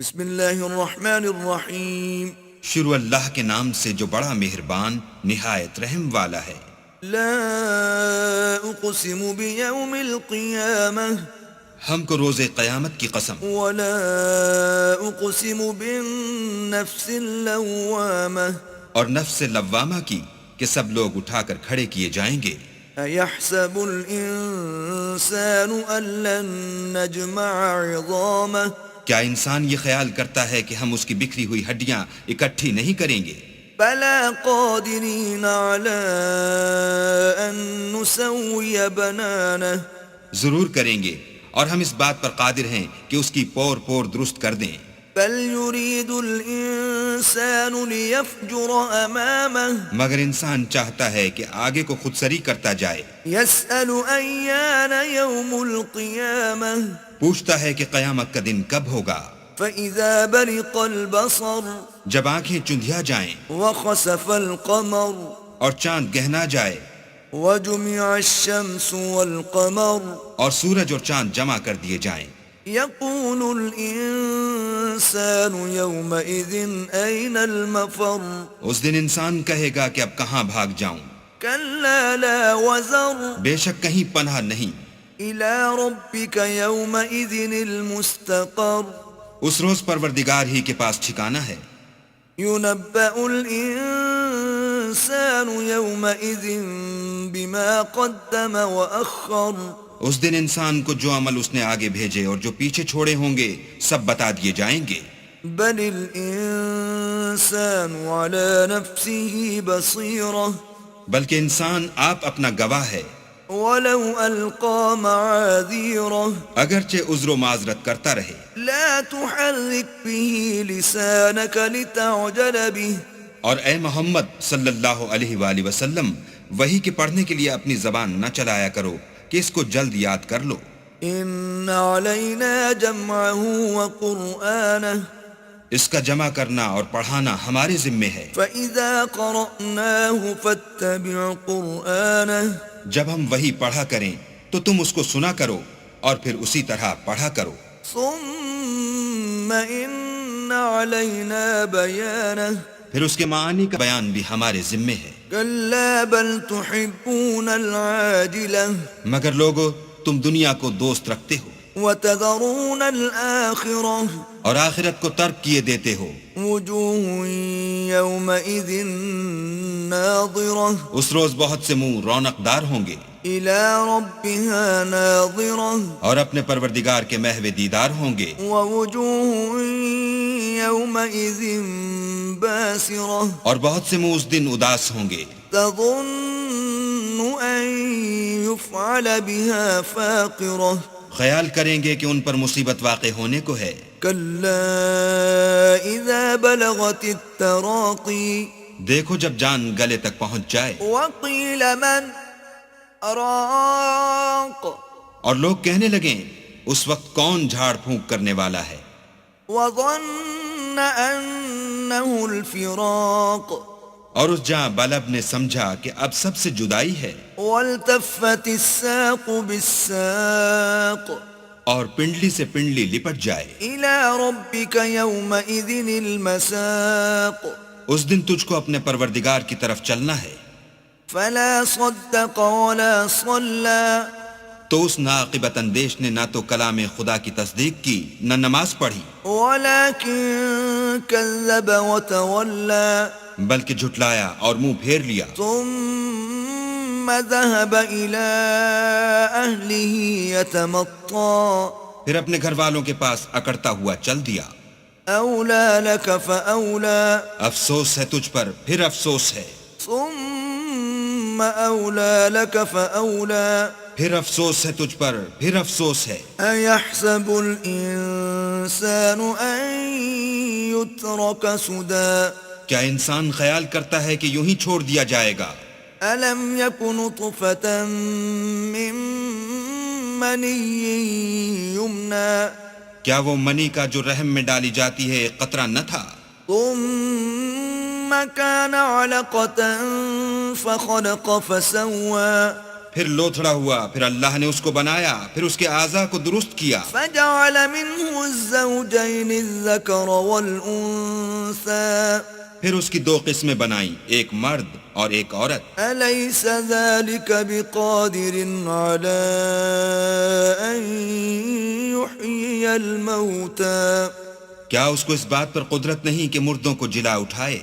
بسم اللہ الرحمن الرحیم شروع اللہ کے نام سے جو بڑا مہربان نہایت رحم والا ہے۔ لا اقسم بیوم القیامہ ہم کو روز قیامت کی قسم، ولا اقسم بالنفس اللوامہ اور نفس لوامہ کی کہ سب لوگ اٹھا کر کھڑے کیے جائیں گے۔ ایحسب الانسان ان لن نجمع عظامہ کیا انسان یہ خیال کرتا ہے کہ ہم اس کی بکھری ہوئی ہڈیاں اکٹھی نہیں کریں گے؟ بلا قادرین علی ان نسوی بنانہ ضرور کریں گے، اور ہم اس بات پر قادر ہیں کہ اس کی پور پور درست کر دیں۔ بل يريد الانسان ليفجر امامه مگر انسان چاہتا ہے کہ آگے کو خود سری کرتا جائے، يسأل ايان يوم القيامة پوچھتا ہے کہ قیامت کا دن کب ہوگا۔ فإذا برق البصر جب آنکھیں چندھیا جائیں وخسف القمر اور چاند گہنا جائے وجمع الشمس والقمر اور سورج اور چاند جمع کر دیے جائیں، يقول الانسان يومئذ اين المفر اس دن انسان کہے گا کہ اب کہاں بھاگ جاؤں؟ كلا لا وزر بے شک کہیں پناہ نہیں۔ إلى ربك يومئذ المستقر اس روز پروردگار ہی کے پاس ٹھکانہ ہے۔ ينبأ الإنسان يومئذ بما قدم وأخر اس دن انسان کو جو عمل اس نے آگے بھیجے اور جو پیچھے چھوڑے ہوں گے سب بتا دیے جائیں گے۔ بل الإنسان على نفسه بصيرة بلکہ انسان آپ اپنا گواہ ہے، ولو ألقى معاذيره اگرچہ عذر و معذرت کرتا رہے۔ لا تحرك به لسانك لتعجل به اور اے محمد صلی اللہ علیہ وآلہ وسلم، وحی کے پڑھنے کے لیے اپنی زبان نہ چلایا کرو کہ اس کو جلد یاد کر لو۔ إن علينا جمعه وقرآنه اس کا جمع کرنا اور پڑھانا ہمارے ذمے ہے۔ فإذا قرأناه فاتبع قرآنه جب ہم وحی پڑھا کریں تو تم اس کو سنا کرو اور پھر اسی طرح پڑھا کرو۔ ثم إن علينا بيانه پھر اس کے معنی کا بیان بھی ہمارے ذمے ہے۔ كلا بل تحبون العاجلة مگر لوگو تم دنیا کو دوست رکھتے ہو وتذرون الآخرة اور آخرت کو ترک کیے دیتے ہو۔ وجوه يومئذ ناظرة اس روز بہت سے منہ رونق دار ہوں گے، إلى ربها ناظرة اور اپنے پروردگار کے محو دیدار ہوں گے۔ ووجوه يومئذ باسرة اور بہت سے منہ اس دن اداس ہوں گے، تظن أن يفعل بها فاقرة خیال کریں گے کہ ان پر مصیبت واقع ہونے کو ہے۔ كلا إذا بلغت التراقي دیکھو جب جان گلے تک پہنچ جائے وقيل من راق اور لوگ کہنے لگیں اس وقت کون جھاڑ پھونک کرنے والا ہے، وظن أنه الفراق اور اس جاں بلب نے سمجھا کہ اب سب سے جدائی ہے، والتفت الساق بالساق اور پنڈلی سے پنڈلی لپٹ جائے۔ إلى ربك يومئذ المساق اس دن تجھ کو اپنے پروردگار کی طرف چلنا ہے۔ فلا صدق ولا صلى تو اس ناقبت اندیش نے نہ تو کلام خدا کی تصدیق کی نہ نماز پڑھی، ولكن كذب وتولى بلکہ جھٹلایا اور منہ پھیر لیا۔ ثم ذهب إلى أهله يتمطى پھر اپنے گھر والوں کے پاس اکڑتا ہوا چل دیا۔ أولى لك فأولى افسوس ہے تجھ پر، پھر افسوس ہے، ثم أولى لك فأولى پھر افسوس ہے تجھ پر، پھر افسوس ہے۔ أيحسب الإنسان أن يترك سدى کیا انسان خیال کرتا ہے کہ یوں ہی چھوڑ دیا جائے گا؟ ألم يكن نطفة من مني يمنى کیا وہ منی کا جو رحم میں ڈالی جاتی ہے ایک قطرہ نہ تھا؟ ثم كان علقة فخلق فسوى پھر لوتھڑا ہوا، پھر اللہ نے اس کو بنایا، پھر اس کے اعضاء کو درست کیا، فجعل منه الزوجين الذكر والأنثى پھر اس کی دو قسمیں بنائیں، ایک مرد اور ایک عورت۔ أليس ذلك بقادر على أن يحيي الموتى کیا اس کو اس بات پر قدرت نہیں کہ مردوں کو جلا اٹھائے؟